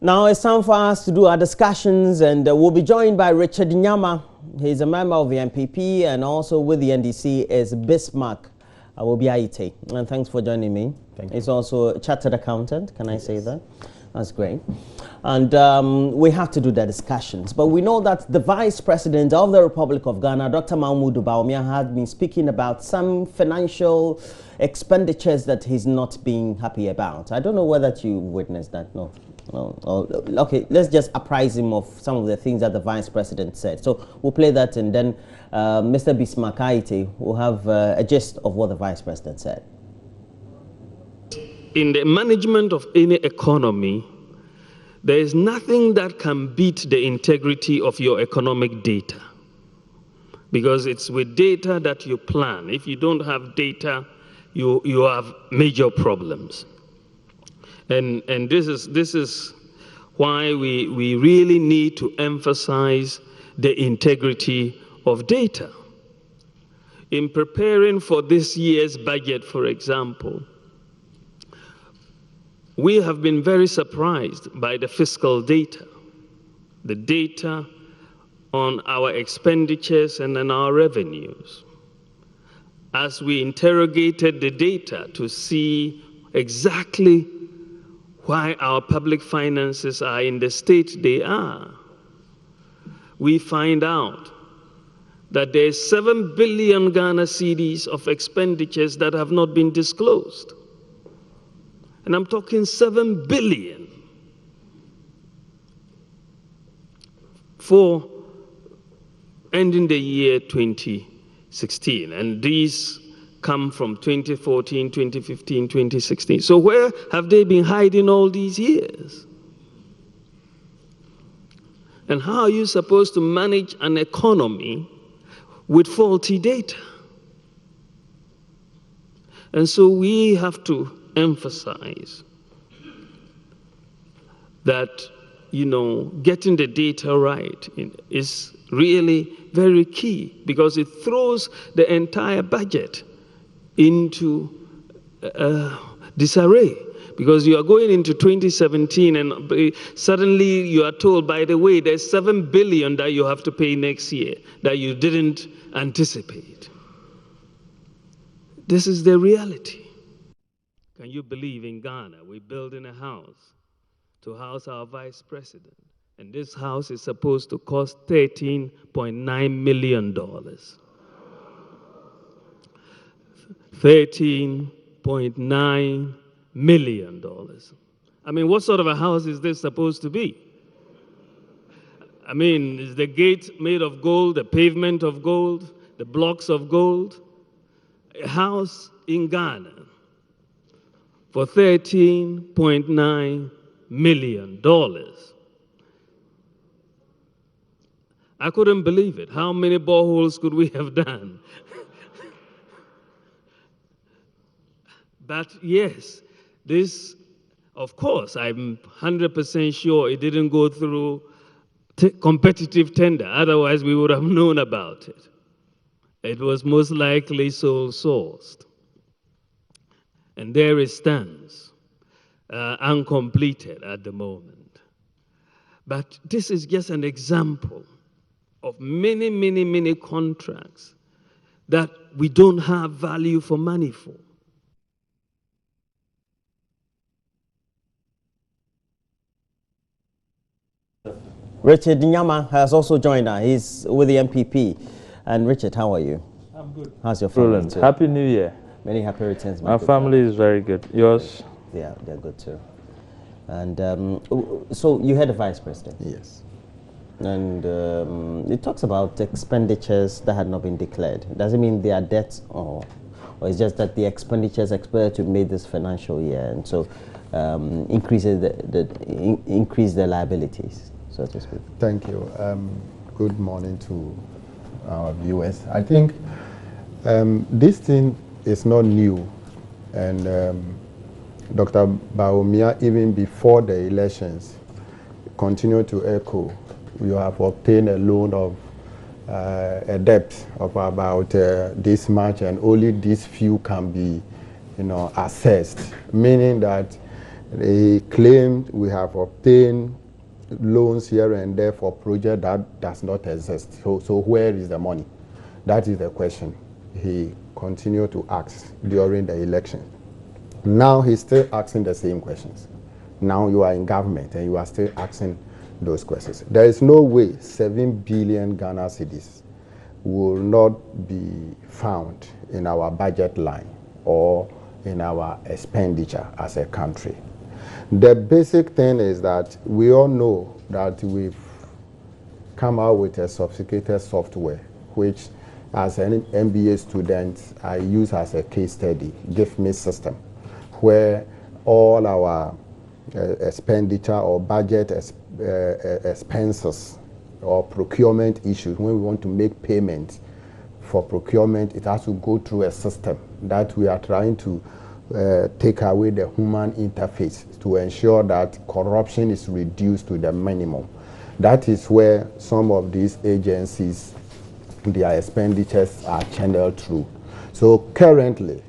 Now it's time for us to do our discussions, and we'll be joined by Richard Nyama. He's a member of the MPP, and also with the NDC is Bismarck Awobiaite. And thanks for joining me. Thank you. He's also a chartered accountant. Can I say that? That's great. And we have to do the discussions. But we know that the Vice President of the Republic of Ghana, Dr. Bawumia, has been speaking about some financial expenditures that he's not being happy about. I don't know whether you witnessed that. No. Okay, let's just apprise him of some of the things that the Vice President said. So we'll play that, and then Mr. Bismarck will have a gist of what the Vice President said. In the management of any economy, there is nothing that can beat the integrity of your economic data, because it's with data that you plan. If you don't have data, you have major problems. And this is why we really need to emphasize the integrity of data. In preparing for this year's budget, for example, we have been very surprised by the fiscal data, the data on our expenditures and on our revenues. As we interrogated the data to see exactly why our public finances are in the state they are, we find out that there's 7 billion Ghana cedis of expenditures that have not been disclosed. And I'm talking 7 billion for ending the year 2016. And these come from 2014, 2015, 2016. So where have they been hiding all these years? And how are you supposed to manage an economy with faulty data? And so we have to emphasize that, getting the data right is really very key, because it throws the entire budget into disarray, because you are going into 2017 and suddenly you are told, by the way, there's 7 billion that you have to pay next year that you didn't anticipate. This is the reality. Can you believe in Ghana we're building a house to house our Vice President, and this house is supposed to cost $13.9 million. $13.9 million. I mean, what sort of a house is this supposed to be? I mean, is the gate made of gold, the pavement of gold, the blocks of gold? A house in Ghana for $13.9 million. I couldn't believe it. How many boreholes could we have done? But yes, this, of course, I'm 100% sure it didn't go through competitive tender. Otherwise, we would have known about it. It was most likely sole sourced. And there it stands, uncompleted at the moment. But this is just an example of many, many, many contracts that we don't have value for money for. Richard Nyama has also joined us. He's with the MPP. And Richard, how are you? I'm good. How's your family too? Happy New Year. Many happy returns. My family is very good. Yours? Yeah, they're good too. And so you had a Vice President? Yes. And it talks about expenditures that had not been declared. Does it mean they are debts, or it's just that the expenditures expected to make this financial year, and so increase the liabilities, so to speak? Thank you. Good morning to our viewers. I think this thing is not new, and Dr. Bawumia, even before the elections, continued to echo. You have obtained a loan of a debt of about this much, and only this few can be, assessed. Meaning that He claimed we have obtained loans here and there for project that does not exist. So where is the money? That is the question he continued to ask during the election. Now he's still asking the same questions. Now you are in government and you are still asking those questions. There is no way 7 billion Ghana cedis will not be found in our budget line or in our expenditure as a country. The basic thing is that we all know that we've come out with a sophisticated software, which as an MBA student, I use as a case study, Give Me system, where all our expenditure or budget expenses or procurement issues, when we want to make payments for procurement, it has to go through a system that we are trying to take away the human interface to ensure that corruption is reduced to the minimum. That is where some of these agencies, their expenditures are channeled through. So currently,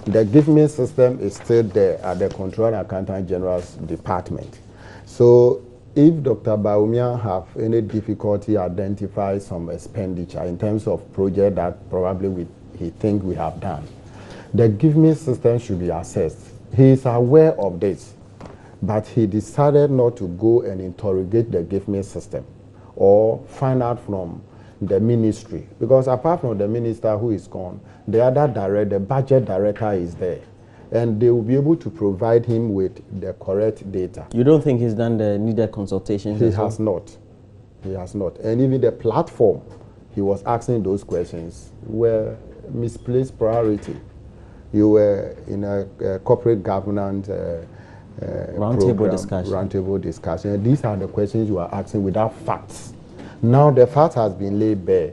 the Give Me system is still there at the Controller and Accountant General's department. So if Dr. Bawumia have any difficulty identifying some expenditure in terms of project that probably he think we have done, the Give Me system should be assessed. He is aware of this, but he decided not to go and interrogate the Give Me system or find out from the ministry, because apart from the minister who is gone, the other director, the budget director is there, and they will be able to provide him with the correct data. You don't think he's done the needed consultations? He has not. He has not. And even the platform he was asking those questions were misplaced priority. You were in a corporate governance roundtable discussion. Roundtable discussion. And these are the questions you are asking without facts. Now the fact has been laid bare.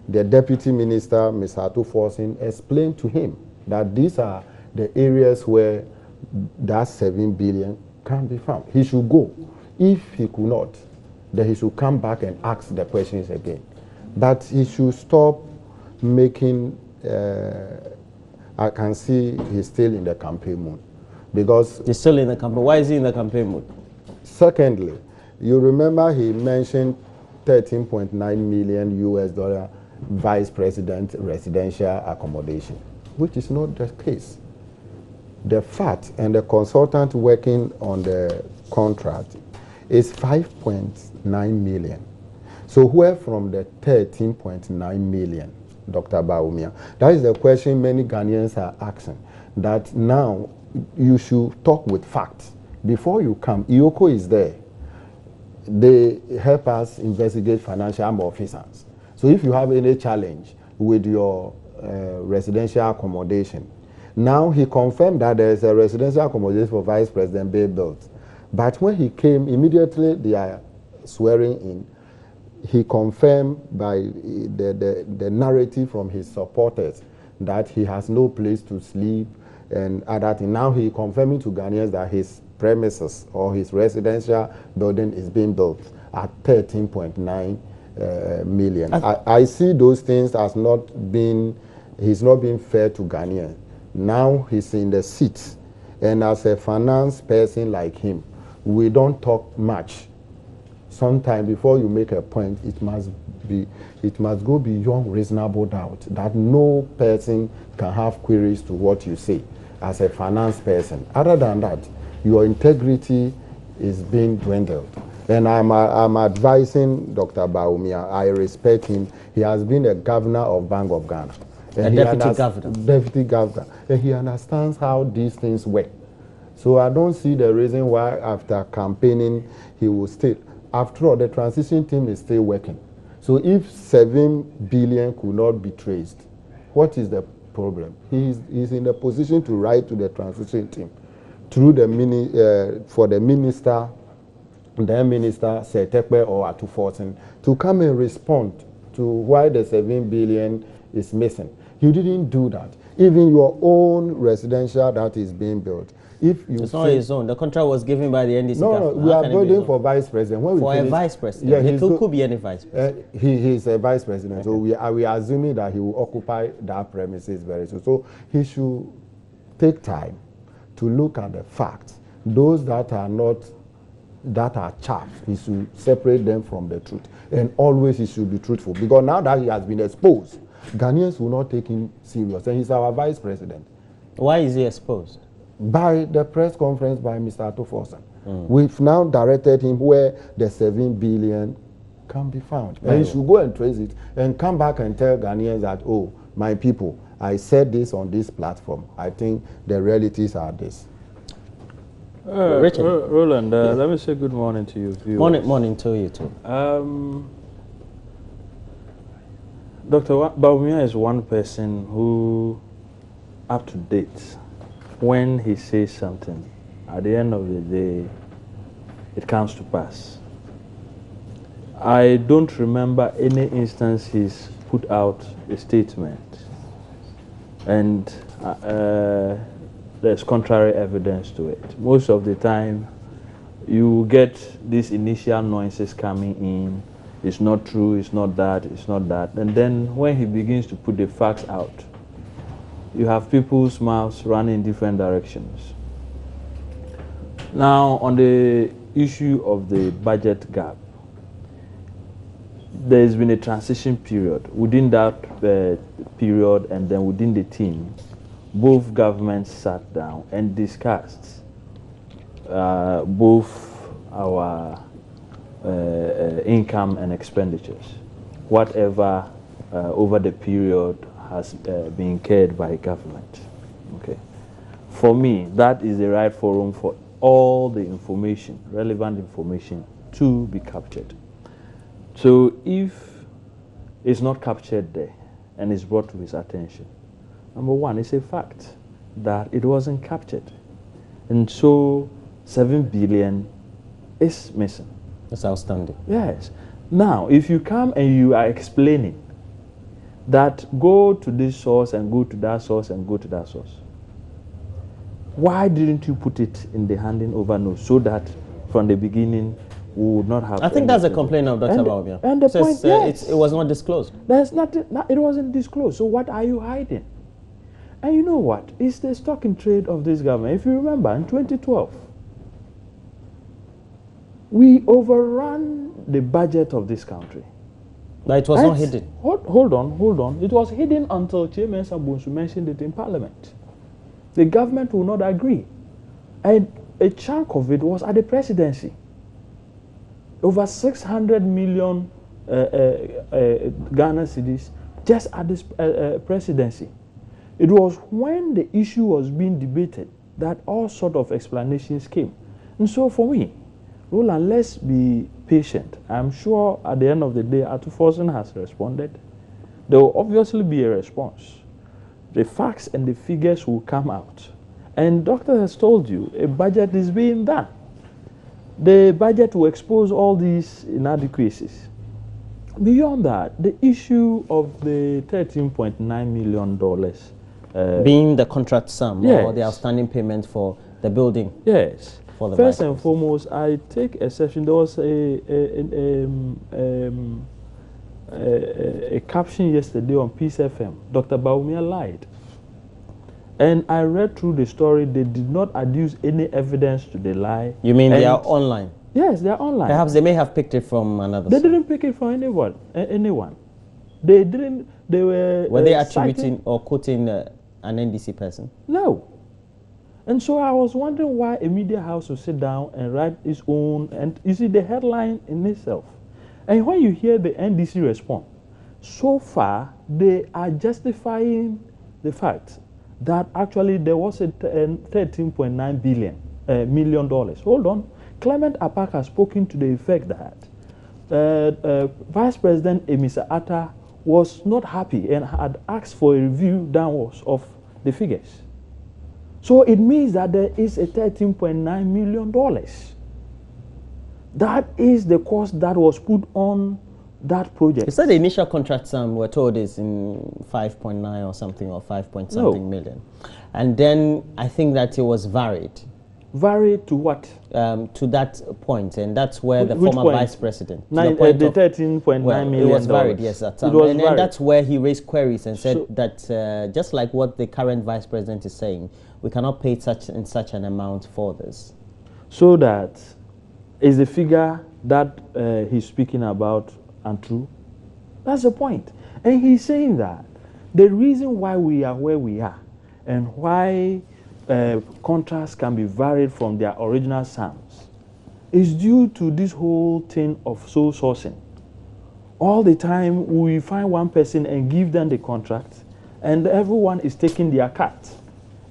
The Deputy Minister, Ms. Hatu Forson, explained to him that these are the areas where that 7 billion can be found. He should go. If he could not, then he should come back and ask the questions again. But he should stop making, I can see he's still in the campaign mood. Because he's still in the campaign. Why is he in the campaign mood? Secondly, you remember he mentioned 13.9 million US dollar vice president residential accommodation, which is not the case. The fact and the consultant working on the contract is 5.9 million. So where from the 13.9 million, Dr. Bawumia? That is the question many Ghanaians are asking, that now you should talk with facts. Before you come, IOCO is there. They help us investigate financial malfeasance. So if you have any challenge with your residential accommodation, now he confirmed that there is a residential accommodation for Vice President Bay built. But when he came, immediately they are swearing in, he confirmed by the narrative from his supporters that he has no place to sleep and other things. Now he confirming to Ghanaians that his premises or his residential building is being built at 13.9 million. I see those things as not being, he's not being fair to Ghanaians. Now he's in the seat, and as a finance person like him, we don't talk much. Sometimes before you make a point, it must go beyond reasonable doubt that no person can have queries to what you say as a finance person. Other than that, your integrity is being dwindled. And I'm advising Dr. Bawumia. I respect him. He has been a governor of Bank of Ghana. And deputy governor. And he understands how these things work. So I don't see the reason why after campaigning he will stay. After all, the transition team is still working. So if 7 billion could not be traced, what is the problem? He's in a position to write to the transition team through the for the minister, Setekpe or Hatu Forson, to come and respond to why the 7 billion is missing. You didn't do that. Even your own residential that is being built. If you it's not his own. The contract was given by the NDC. No, we are building for vice president. When for a vice president? Yeah, could be any vice president. He is a vice president. Okay. So we are assuming that he will occupy that premises very soon. So he should take time to look at the facts those that are not, that are chaff, he should separate them from the truth. And always he should be truthful. Because now that he has been exposed, Ghanaians will not take him serious. And he's our vice president. Why is he exposed? By the press conference by Mr. Coffers. We've now directed him where the 7 billion can be found. And he should go and trace it and come back and tell Ghanaians that, oh, my people, I said this on this platform. I think the realities are this. Richard. Roland, let me say good morning to you. Viewers. Morning to you too. Dr. Bawumia is one person who, up to date, when he says something, at the end of the day, it comes to pass. I don't remember any instance he's put out a statement and there's contrary evidence to it. Most of the time, you get these initial noises coming in. It's not true, it's not that, it's not that. And then when he begins to put the facts out, you have people's mouths running in different directions. Now, on the issue of the budget gap, there's been a transition period. Within that period and then within the team, both governments sat down and discussed both our income and expenditures, whatever over the period has been incurred by government. Okay. For me, that is the right forum for all the information, relevant information, to be captured. So if it's not captured there and it's brought to his attention, number one, it's a fact that it wasn't captured. And so 7 billion is missing. That's outstanding. Yes. Now, if you come and you are explaining that go to this source and go to that source and go to that source, why didn't you put it in the handing over note so that from the beginning we would not have... I think that's a complaint of Dr. Bawumia. And the point, yes. It was not disclosed. There's nothing, it wasn't disclosed. So what are you hiding? And you know what? It's the stock in trade of this government. If you remember, in 2012, we overran the budget of this country. But it was not hidden. Hold on. It was hidden until Chairman Sabunsu mentioned it in Parliament. The government will not agree. And a chunk of it was at the presidency. Over 600 million Ghana cedis just at this presidency. It was when the issue was being debated that all sort of explanations came. And so for me, Roland, let's be patient. I'm sure at the end of the day, Atuforsen has responded. There will obviously be a response. The facts and the figures will come out. And doctor has told you, a budget is being done. The budget will expose all these inadequacies. Beyond that, the issue of the $13.9 million... being the contract sum, yes, or the outstanding payment for the building. Yes. For the First and foremost, I take exception. There was a caption yesterday on Peace FM. Dr. Bawumia lied. And I read through the story. They did not adduce any evidence to the lie. You mean they are online? Yes, they are online. Perhaps they may have picked it from another They source. didn't pick it from anyone. They didn't. They were. Were they attributing or quoting an NDC person? No. And so I was wondering why a media house would sit down and write its own, and you see the headline in itself. And when you hear the NDC respond, so far they are justifying the fact that actually there was a $13.9 million. Hold on. Clement Apak has spoken to the effect that Vice President Emisa Atta was not happy and had asked for a review downwards of the figures. So it means that there is a $13.9 million. That is the cost that was put on that project. You said the initial contract sum we're told is in 5.9 or something, or 5 point something million. And then I think that it was varied. Varied to what? To that point, and that's where the Which former point? vice president. The $13.9 million. It was varied, yes. And that's where he raised queries and said that just like what the current vice president is saying, we cannot pay such an amount for this. so that is the figure that he's speaking about untrue? That's the point. And he's saying that the reason why we are where we are and why contracts can be varied from their original sums is due to this whole thing of sole sourcing. All the time we find one person and give them the contract, and everyone is taking their cut.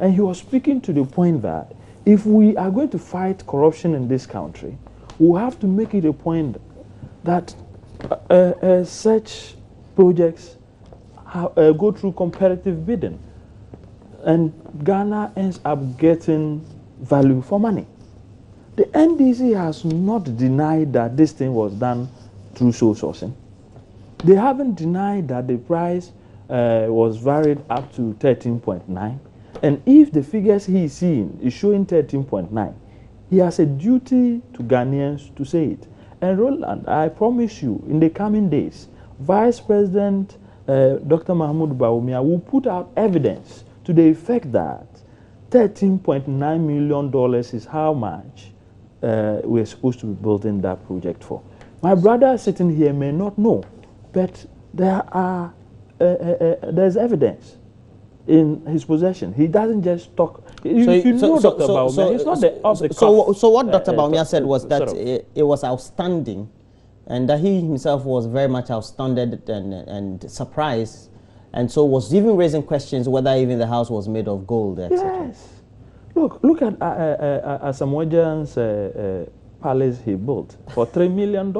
And he was speaking to the point that if we are going to fight corruption in this country, we have to make it a point that such projects go through competitive bidding, and Ghana ends up getting value for money. The NDC has not denied that this thing was done through sole sourcing. They haven't denied that the price was varied up to 13.9. And if the figures he is seeing is showing 13.9, he has a duty to Ghanaians to say it. And Roland, I promise you, in the coming days, Vice President Dr. Mahmoud Bawumia will put out evidence to the effect that $13.9 million is how much we're supposed to be building that project for. My brother sitting here may not know, but there's evidence in his possession. He doesn't just talk. If you know Dr. Bawumia, he's not the off-the-cuff. So what Dr. Bawumia said was that it was outstanding, and that he himself was very much astounded and surprised, and so was even raising questions whether even the house was made of gold, etc. Yes. Look at Asamoah's palace he built for $3 million.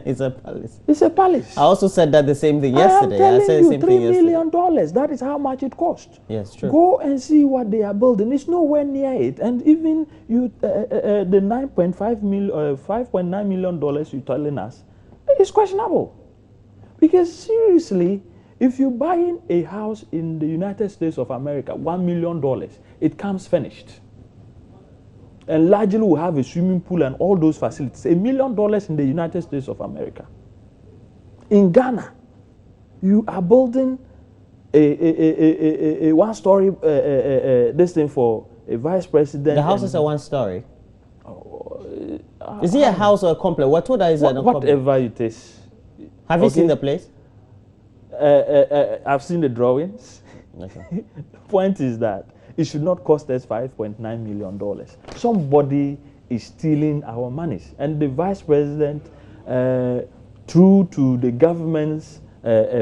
It's a palace. It's a palace. I also said that the same thing yesterday. I said the same thing yesterday. $3 million. That is how much it cost. Yes, true. Go and see what they are building. It's nowhere near it. And even you, the $5.9 million you're telling us, is questionable. Because seriously, if you're buying a house in the United States of America, $1 million, it comes finished. And largely will have a swimming pool and all those facilities. $1 million in the United States of America. In Ghana, you are building a one-story this thing for a vice president. The house is a one-story. Is it a house or a complex? We're told that is a complex. Whatever it is. Have you seen the place? I've seen the drawings. Okay. The point is that it should not cost us $5.9 million. Somebody is stealing our monies. And the vice president, true to the government's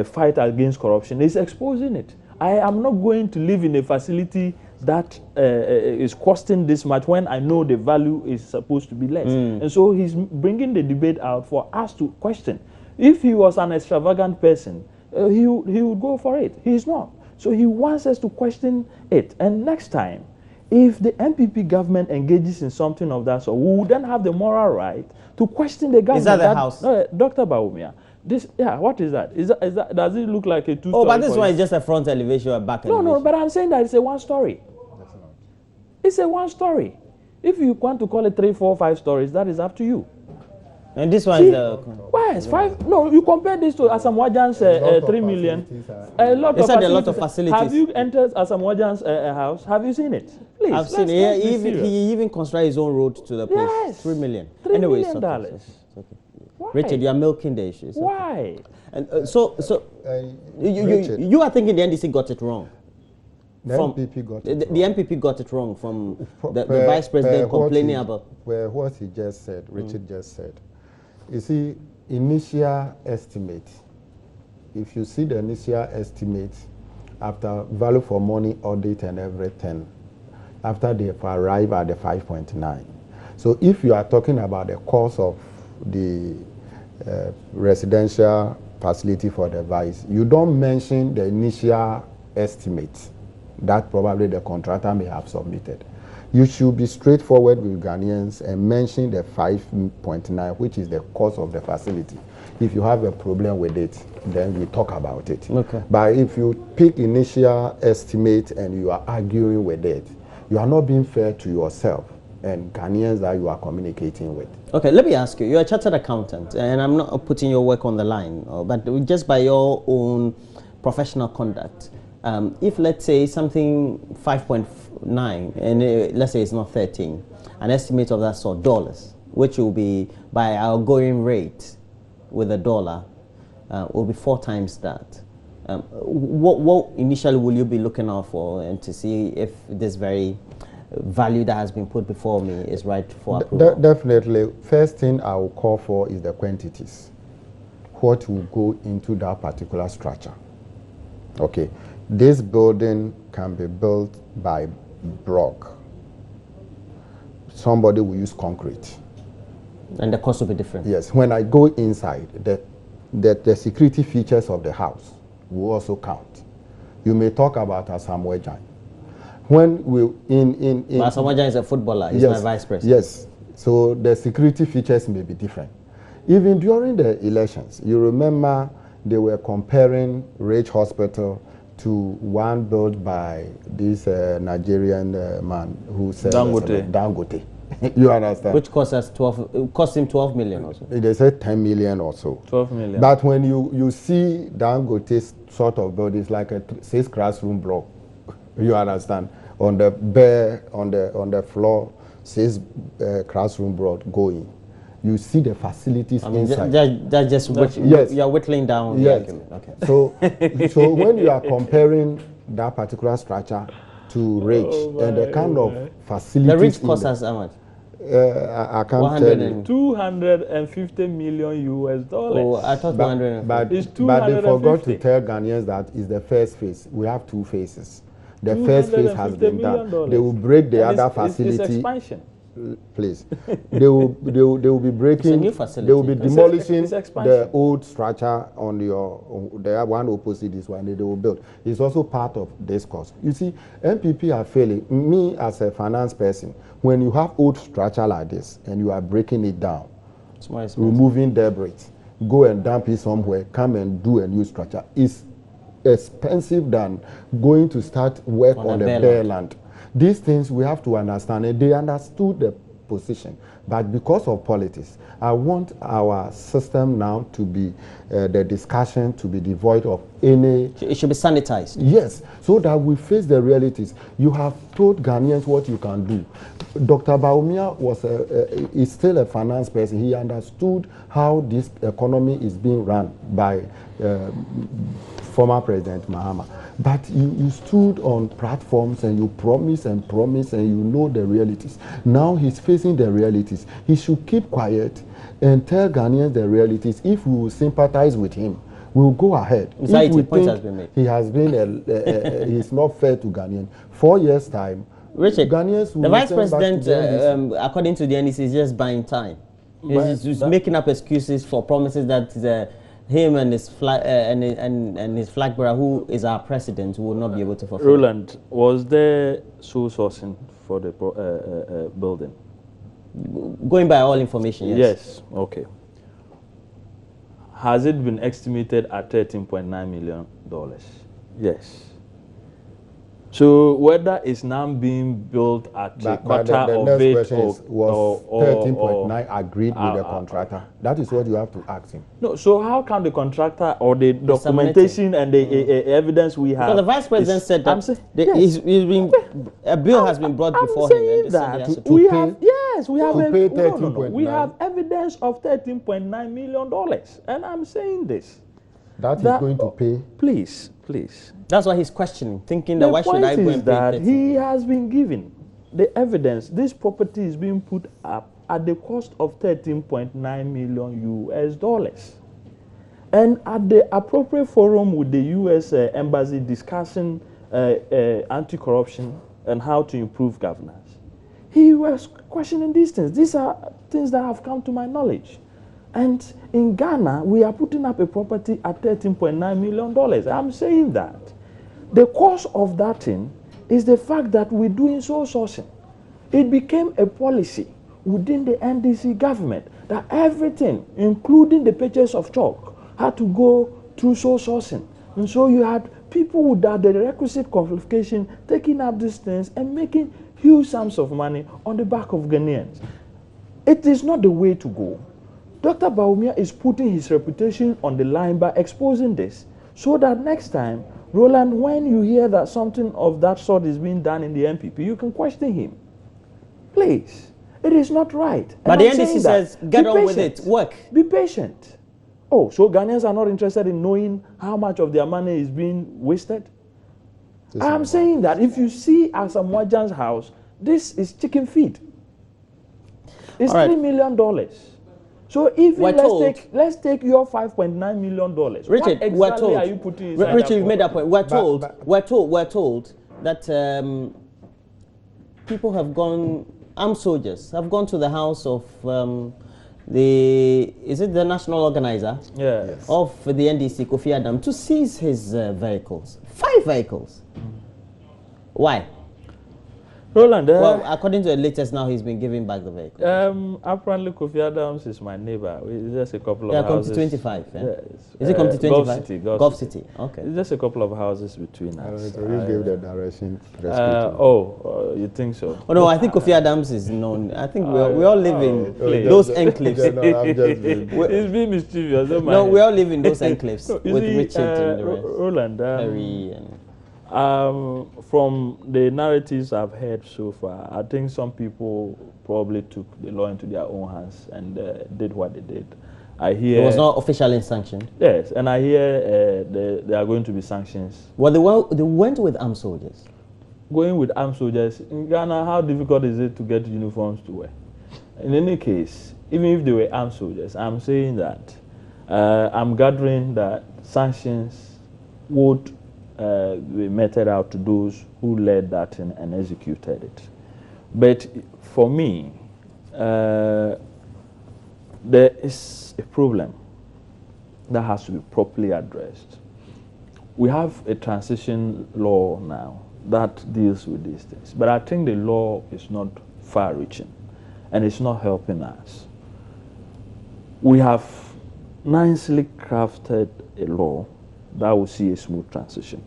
fight against corruption, is exposing it. I am not going to live in a facility that is costing this much when I know the value is supposed to be less. And so he's bringing the debate out for us to question. If he was an extravagant person, he would go for it. He's not. So he wants us to question it. And next time, if the MPP government engages in something of that sort, we would then have the moral right to question the government. Is that the house? No, Dr. Bawumia. What is that? Is that? Does it look like a two-story? Oh, but this one is just a front elevation or back elevation. No, but I'm saying that it's a one-story. It's a one-story. If you want to call it 3, 4, 5 stories, that is up to you. And this one is the... Why? It's 5? No, you compare this to Asamoah's 3 million. A lot of facilities. Have you entered Asamoah's house? Have you seen it? Please. I've seen it. He even constructed his own road to the place. Yes. $3 million. $3 anyway, million. Okay. Why? Richard, you are milking the issues. Why? And you are thinking the NDC got it wrong. The MPP got it the MPP got it wrong from the vice president complaining about... Well, what he just said, Richard just said. You see, initial estimate, if you see the initial estimate after value for money audit and everything, after they arrive at the 5.9. So if you are talking about the cost of the residential facility for the vice, you don't mention the initial estimate that probably the contractor may have submitted. You should be straightforward with Ghanaians and mention the 5.9, which is the cost of the facility. If you have a problem with it, then we talk about it. Okay. But if you pick initial estimate and you are arguing with it, you are not being fair to yourself and Ghanaians that you are communicating with. Okay, let me ask you. You're a chartered accountant, and I'm not putting your work on the line, but just by your own professional conduct, if let's say something 5.9 and let's say it's not 13, an estimate of that sort, dollars, which will be by our going rate with a dollar, will be 4 times that. What initially will you be looking out for and to see if this very value that has been put before me is right for approval? Definitely. First thing I will call for is the quantities. What will go into that particular structure. Okay. This building can be built by block. Somebody will use concrete. And the cost will be different. Yes. When I go inside, the security features of the house will also count. You may talk about Asamoah Gyan. When we Asamoah Gyan is a footballer. He's my vice president. Yes. So the security features may be different. Even during the elections, you remember they were comparing Rage Hospital to one built by this Nigerian man who said Dangote. You understand? Which cost him 12 million or so. They said 10 million or so. 12 million. But when you see Dangote's sort of build, it's like a 6 classroom block. You understand? On the floor, 6 classroom block going. You see the facilities inside. That's just yes. You're whittling down the argument. Okay. So when you are comparing that particular structure to Rage and the kind of facilities. The Rage cost us how much? I can't tell you. 250 million US dollars. Oh, I thought 100. But they forgot to tell Ghanaians that it's the first phase. We have 2 phases. The first phase has been done. They will break the other facility. It's expansion. Please, they will be breaking. It's a new facility. They will be demolishing it's the old structure on the one opposite this one. They will build. It's also part of this cost. You see, NPP are failing. Me as a finance person, when you have old structure like this and you are breaking it down, removing debris, go and dump it somewhere, come and do a new structure. It's expensive than going to start work on the bare land. These things we have to understand, and they understood the position. But because of politics, I want our system now to be, the discussion to be devoid of any... It should be sanitized. Yes, so that we face the realities. You have told Ghanaians what you can do. Dr. Bawumia is still a finance person. He understood how this economy is being run by former President Mahama. But you stood on platforms and you promise and you know the realities. Now he's facing the realities. He should keep quiet and tell Ghanaians the realities. If we will sympathize with him, we'll go ahead. If we think he has been he's not fair to Ghanaians, 4 years time, Richard, Ghanaians will the vice president, according to the NEC, is just buying time. He's making up excuses for promises that him and his flag and his flag bearer, who is our president, will not be able to fulfill. Roland, was there sole sourcing for the building? Going by all information, yes. Yes. Okay. Has it been estimated at $13.9 million? Yes. So whether it's now being built at a quarter of it, was 13.9 agreed with the contractor? That is what you have to ask him. No. So how can the contractor or the documentation and the evidence we have? Because the vice president said that a bill has been brought before him. We have evidence of $13.9 million, and I'm saying this. That is going to pay. Please. That's why he's questioning, thinking that why should I go and pay that he has been given the evidence. This property is being put up at the cost of $13.9 million US. And at the appropriate forum with the US embassy discussing anti-corruption and how to improve governance, he was questioning these things. These are things that have come to my knowledge. And in Ghana, we are putting up a property at $13.9 million. I'm saying that the cause of that thing is the fact that we're doing sole sourcing. It became a policy within the NDC government that everything, including the purchase of chalk, had to go through sole sourcing. And so you had people without the requisite qualification taking up these things and making huge sums of money on the back of Ghanaians. It is not the way to go. Dr. Bawumia is putting his reputation on the line by exposing this so that next time Roland, when you hear that something of that sort is being done in the NPP, you can question him. Please, it is not right. But the NDC says, get on with it, work. Be patient. Oh, so Ghanaians are not interested in knowing how much of their money is being wasted? I'm saying that if you see Asamoah Gyan's house, this is chicken feed. It's $3 million. So even let's take your $5.9 million. Richard, what exactly are you putting inside Richard, you've made that point. We're told that people have gone, armed soldiers have gone to the house of is it the national organizer of the NDC, Kofi Adam, to seize his vehicles. 5 vehicles. Why? Roland, well, according to the latest now, he's been giving back the vehicles. Apparently, Kofi Adams is my neighbor. It's just a couple of houses. Committee 25, yeah? Yes. Is it Committee 25? Gulf City. Okay. It's just a couple of houses between us. So you gave the direction. You think so? Oh, no, I think Kofi Adams is known. I think we all live in those enclaves. It's being mischievous. No, we all live in those enclaves with Richard and the rest. Roland, Harry and... from the narratives I've heard so far, I think some people probably took the law into their own hands and did what they did. I hear it was not officially sanctioned. Yes, and I hear there are going to be sanctions. Well, they went with armed soldiers. Going with armed soldiers in Ghana, how difficult is it to get uniforms to wear? In any case, even if they were armed soldiers, I'm saying that I'm gathering that sanctions would we meted out to those who led that and executed it. But for me, there is a problem that has to be properly addressed. We have a transition law now that deals with these things, but I think the law is not far-reaching and it's not helping us. We have nicely crafted a law that will see a smooth transition.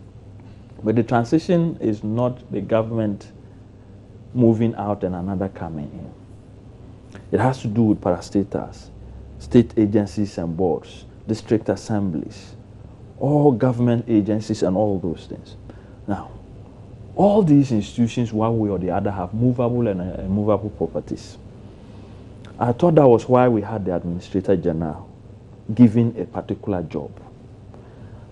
But the transition is not the government moving out and another coming in. It has to do with parastatals, state agencies and boards, district assemblies, all government agencies and all those things. Now, all these institutions, one way or the other, have movable and immovable properties. I thought that was why we had the Administrator General given a particular job.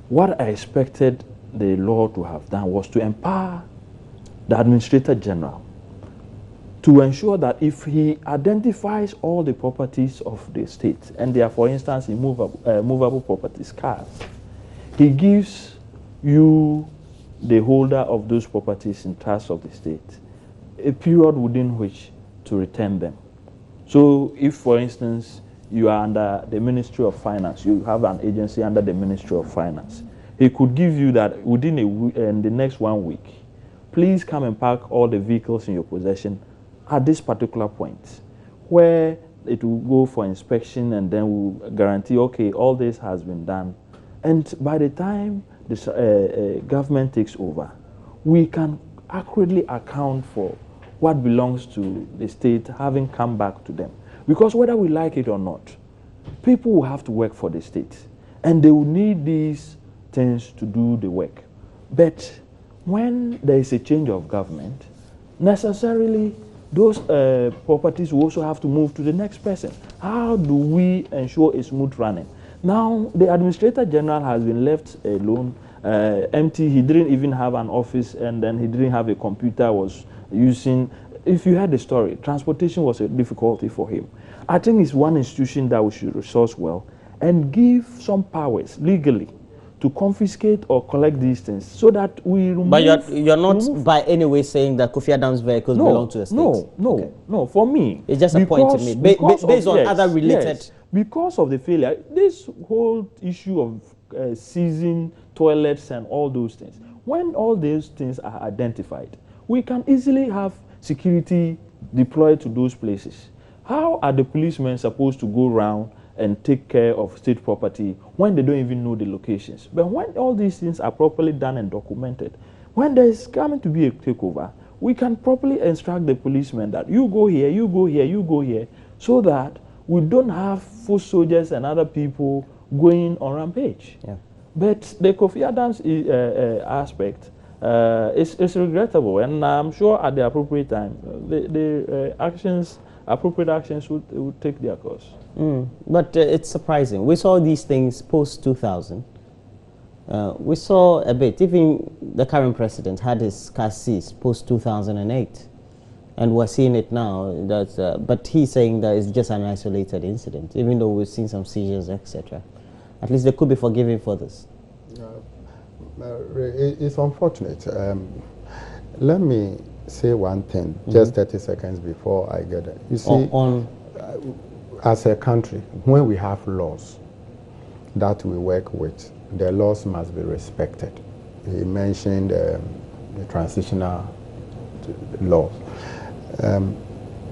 What I expected the law to have done was to empower the Administrator General to ensure that if he identifies all the properties of the state, and they are, for instance, movable properties, cars, he gives you, the holder of those properties in trust of the state, a period within which to return them. So if, for instance, you are under the Ministry of Finance, you have an agency under the Ministry of Finance, he could give you that within the next 1 week. Please come and park all the vehicles in your possession at this particular point, where it will go for inspection, and then we'll guarantee, okay, all this has been done. And by the time the government takes over, we can accurately account for what belongs to the state having come back to them. Because whether we like it or not, people will have to work for the state, and they will need these things to do the work. But when there is a change of government, necessarily those properties will also have to move to the next person. How do we ensure a smooth running? Now, the Administrator General has been left alone, empty. He didn't even have an office, and then he didn't have a computer, was using, if you heard the story, transportation was a difficulty for him. I think it's one institution that we should resource well and give some powers legally to confiscate or collect these things, so that we remove... But you're not by any way saying that Kofi Adams' vehicles belong to the state? No. For me, it's just a point to me, based on other related... Yes, because of the failure, this whole issue of seizing toilets and all those things, when all those things are identified, we can easily have security deployed to those places. How are the policemen supposed to go around and take care of state property when they don't even know the locations? But when all these things are properly done and documented, when there is coming to be a takeover, we can properly instruct the policemen that you go here, you go here, you go here, so that we don't have foot soldiers and other people going on rampage. Yeah. But the Kofi Adams aspect is regrettable, and I'm sure at the appropriate time, appropriate actions would take their course. But it's surprising. We saw these things post 2000. We saw a bit. Even the current president had his car seized post 2008, and we're seeing it now. But he's saying that it's just an isolated incident, even though we've seen some seizures, etc. At least they could be forgiven for this. It's unfortunate. Let me say one thing, just 30 seconds before I get it. You see, as a country, when we have laws that we work with, the laws must be respected. He mentioned the transitional laws.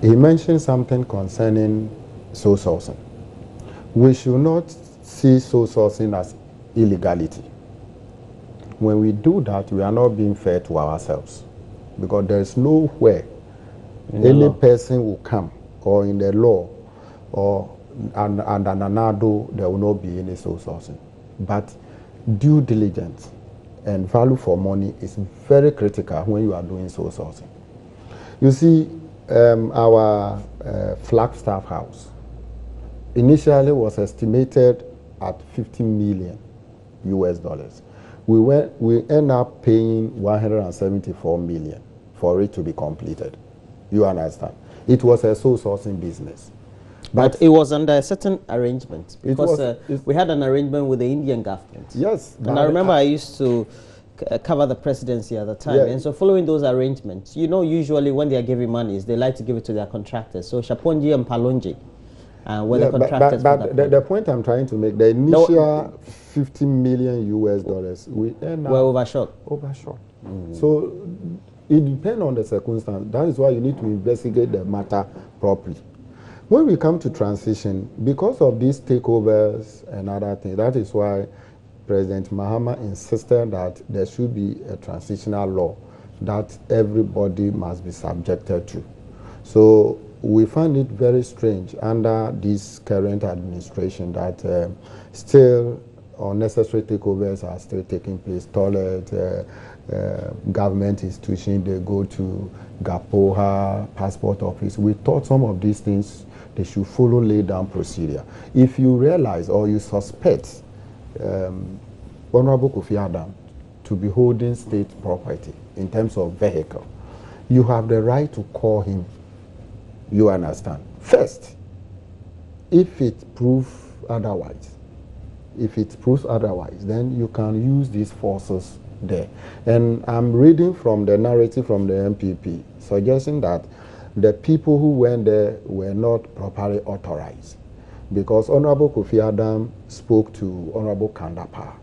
He mentioned something concerning soul sourcing. We should not see soul sourcing as illegality. When we do that, we are not being fair to ourselves, because there is nowhere any person will come, or in the law, or under NANADO, there will not be any soul sourcing. But due diligence and value for money is very critical when you are doing soul sourcing. You see, our Flagstaff house initially was estimated at $50 million US. We end up paying 174 million for it to be completed. You understand? It was a soul sourcing business. But it was under a certain arrangement, because we had an arrangement with the Indian government. Yes. And I remember I used to cover the presidency at the time. Yeah. And so following those arrangements, you know, usually when they are giving monies, they like to give it to their contracters. So Shaponji and Palonji were the contractors. But the point I'm trying to make, the initial $50 million US, we end up overshot. So it depends on the circumstance. That is why you need to investigate the matter properly. When we come to transition, because of these takeovers and other things, that is why President Mahama insisted that there should be a transitional law that everybody must be subjected to. So we find it very strange under this current administration that still unnecessary takeovers are still taking place. Toilet, government institutions, they go to GAPOHA, passport office. We thought some of these things, they should follow laid down procedure. If you realize or you suspect Honorable Kofi Adam to be holding state property in terms of vehicle, you have the right to call him. You understand? First, if it proves otherwise, then you can use these forces there. And I'm reading from the narrative from the MPP, suggesting that the people who went there were not properly authorized, because Honorable Kofi Adam spoke to Honorable Kandapa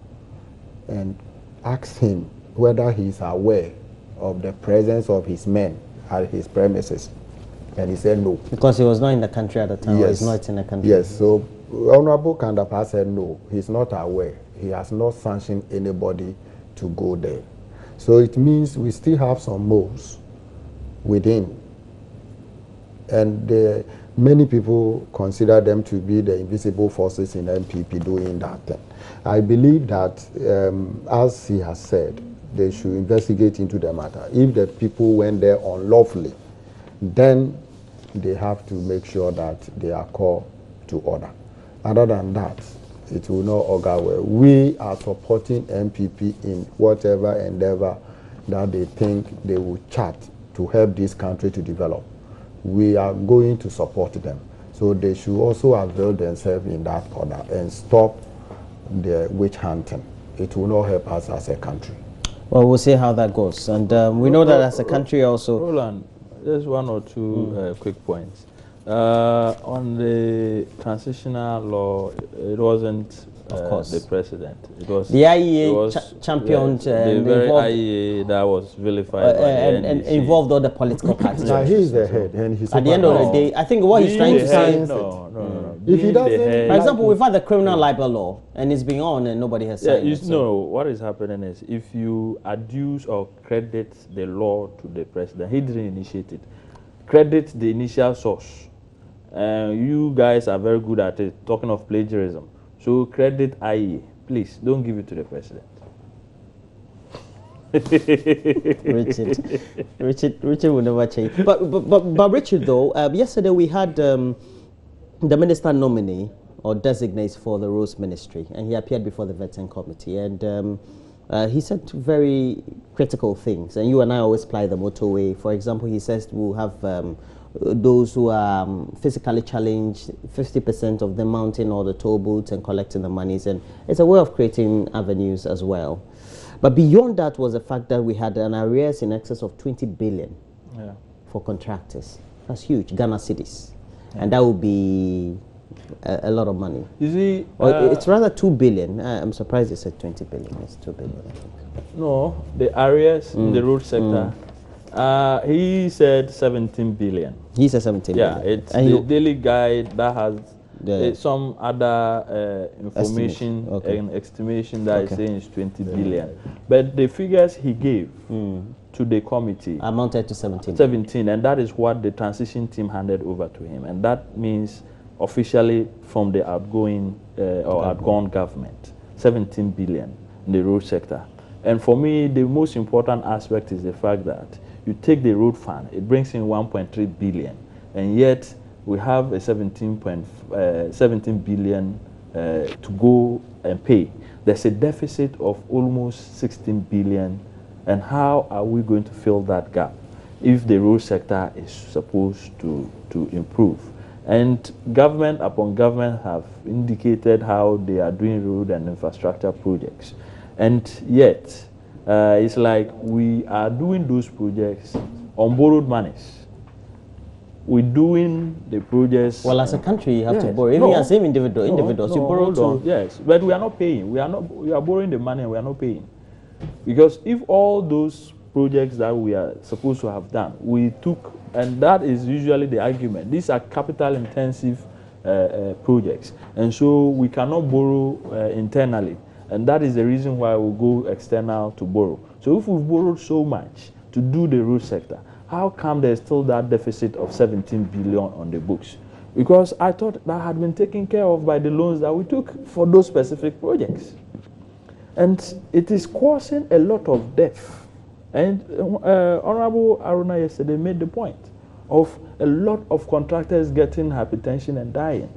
and asked him whether he is aware of the presence of his men at his premises. And he said no. Because he was not in the country at the time. Yes. Or he's not in the country. Yes, so Honorable Kandapa said no, he's not aware. He has not sanctioned anybody to go there. So it means we still have some moles within. And many people consider them to be the invisible forces in MPP doing that thing. I believe that, as he has said, they should investigate into the matter. If the people went there unlawfully, then they have to make sure that they are called to order. Other than that, it will not augur well. We are supporting MPP in whatever endeavor that they think they will chart to help this country to develop. We are going to support them. So they should also avail themselves in that order and stop the witch hunting. It will not help us as a country. Well, we'll see how that goes. And we know that as a country also... Roland, just one or two quick points. On the transitional law, it wasn't the president. It was the IEA championed the very IEA that was vilified and involved all the political parties. Now he's the head, and he's at the end of the day, I think what he's trying to say is if he doesn't, for example, we've had the criminal libel law, and it's been on, and nobody has signed it. No, what is happening is if you adduce or credit the law to the president, he didn't initiate it. Credit the initial source. You guys are very good at it, talking of plagiarism. So credit IE. please don't give it to the president. Richard will never change. But Richard, though, yesterday we had the minister nominee or designate for the Roads Ministry, and he appeared before the Vetting Committee, and he said very critical things. And you and I always apply the motorway. For example, he says we'll have those who are physically challenged, 50% of them mounting all the toll booths and collecting the monies, and it's a way of creating avenues as well. But beyond that was the fact that we had an arrears in excess of 20 billion for contractors. That's huge, Ghana cities. Yeah. And that would be a lot of money. You see, it's rather 2 billion. I'm surprised you said 20 billion. It's 2 billion, I think. No, the arrears in the road sector, he said 17 billion. He said 17 billion. Yeah, it's the daily guide that has some other information and estimation that is saying it's 20 billion. But the figures he gave to the committee amounted to 17. 17, and that is what the transition team handed over to him. And that means officially from the outgoing or outgone government, 17 billion in the road sector. And for me, the most important aspect is the fact that you take the road fund, it brings in 1.3 billion, and yet we have a 17 billion to go and pay. There's a deficit of almost 16 billion, and how are we going to fill that gap if the road sector is supposed to improve? And government upon government have indicated how they are doing road and infrastructure projects, and yet it's like we are doing those projects on borrowed monies. We're doing the projects. Well, as a country, you have to borrow. Even as individuals, you borrow too. Yes, but we are not paying. We are borrowing the money and we are not paying. Because if all those projects that we are supposed to have done, we took, and that is usually the argument. These are capital-intensive projects, and so we cannot borrow internally. And that is the reason why we go external to borrow. So if we've borrowed so much to do the road sector, how come there's still that deficit of 17 billion on the books? Because I thought that had been taken care of by the loans that we took for those specific projects. And it is causing a lot of debt. And Honorable Aruna yesterday made the point of a lot of contractors getting hypertension and dying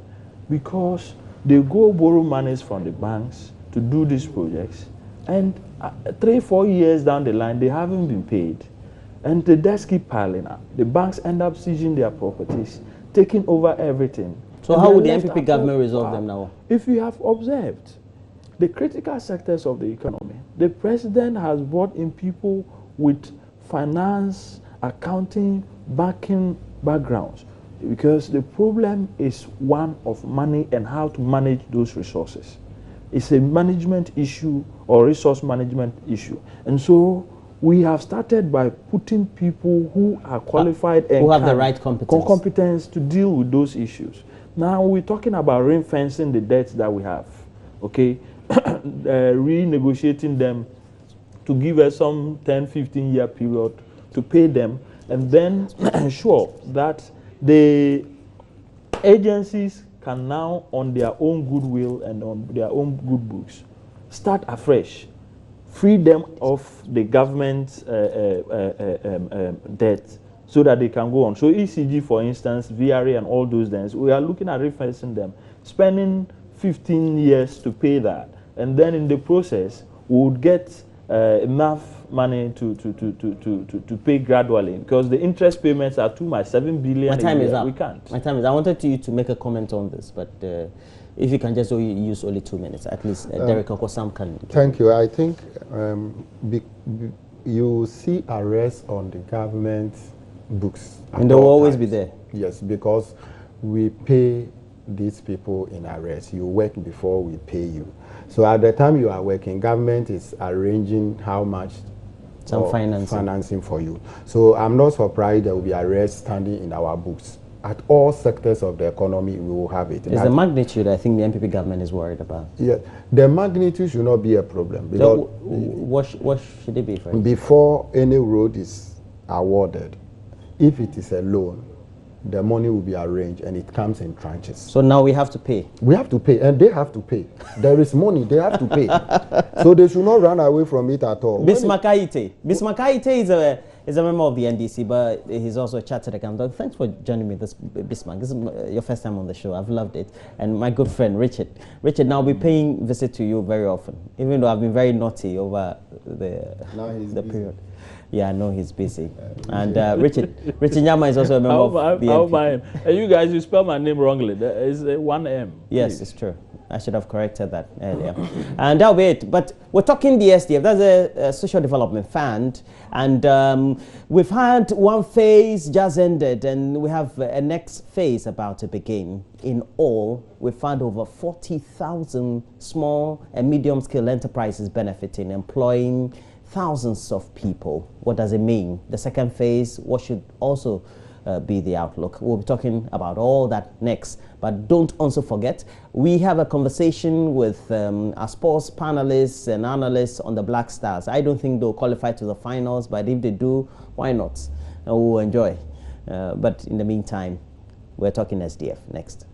because they go borrow monies from the banks to do these projects, and 3-4 years down the line, they haven't been paid. And the debts keep piling up. The banks end up seizing their properties, taking over everything. So how would the MPP government resolve them now? If you have observed, the critical sectors of the economy, the president has brought in people with finance, accounting, banking backgrounds, because the problem is one of money and how to manage those resources. It's a management issue or resource management issue. And so we have started by putting people who are qualified and who have the right competence to deal with those issues. Now we're talking about ring-fencing the debts that we have, okay? Renegotiating them to give us some 10-15 year period to pay them, and then ensure that the agencies can now, on their own goodwill and on their own good books, start afresh, free them of the government's debt so that they can go on. So ECG, for instance, VRA and all those things, we are looking at refinancing them, spending 15 years to pay that. And then in the process, we would get enough money to pay gradually, because the interest payments are too much, 7 billion. My time is up. We can't. My time is. I wanted you to make a comment on this, but if you can just use only 2 minutes, at least Derek Okosam can. Thank you. I think you see arrests on the government books. And they will always be there. Yes, because we pay these people in arrest. You work before we pay you. So at the time you are working, government is arranging how much financing for you. So I'm not surprised there will be arrests standing in our books. At all sectors of the economy, we will have it. It's the magnitude I think the MPP government is worried about. Yeah, the magnitude should not be a problem. So what should it be for? Before any road is awarded, if it is a loan, the money will be arranged and it comes in tranches. So now we have to pay. We have to pay, and they have to pay. There is money, they have to pay. So they should not run away from it at all. Bismarck Aite is a member of the NDC, but he's also a chartered accountant. Thanks for joining me, Bismarck. This is your first time on the show. I've loved it. And my good friend, Richard. Richard, now I'll be paying visit to you very often, even though I've been very naughty over the period. Yeah, I know he's busy. And Richard Nyama is also a member of the NDC. And you guys, you spell my name wrongly. There is one M. Yes, it's true. I should have corrected that earlier. And that'll be it. But we're talking the SDF. That's a social development fund. And we've had one phase just ended, and we have a next phase about to begin. In all, we've found over 40,000 small and medium-scale enterprises benefiting, employing thousands of people. What does it mean? The second phase, what should also be the outlook? We'll be talking about all that next. But don't also forget, we have a conversation with our sports panelists and analysts on the Black Stars. I don't think they'll qualify to the finals, but if they do, why not? And we'll enjoy. But in the meantime, we're talking SDF next.